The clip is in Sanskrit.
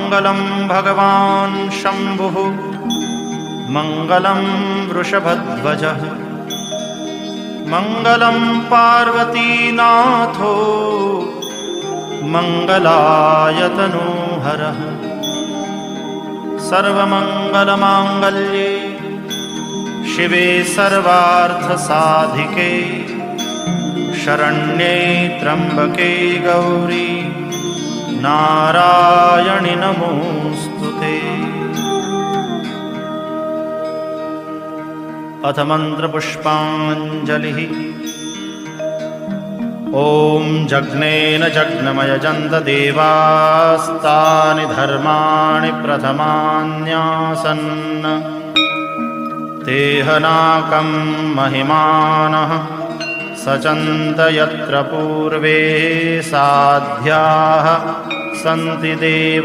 मङ्गलं भगवान् शम्भुः मङ्गलं वृषभध्वजः मङ्गलं पार्वतीनाथो मङ्गलायतनोहरः सर्वमङ्गलमाङ्गल्ये शिवे सर्वार्थसाधिके शरण्ये त्र्यम्बके गौरी नारायणि नमोऽस्तुते। अथ मन्त्रपुष्पाञ्जलिः। ॐ जग्नेन जग्नमयजन्त देवास्तानि धर्माणि प्रथमान्यासन् तेहनाकं महिमानः सचन्त यत्र पूर्वे साध्याः सन्ति देव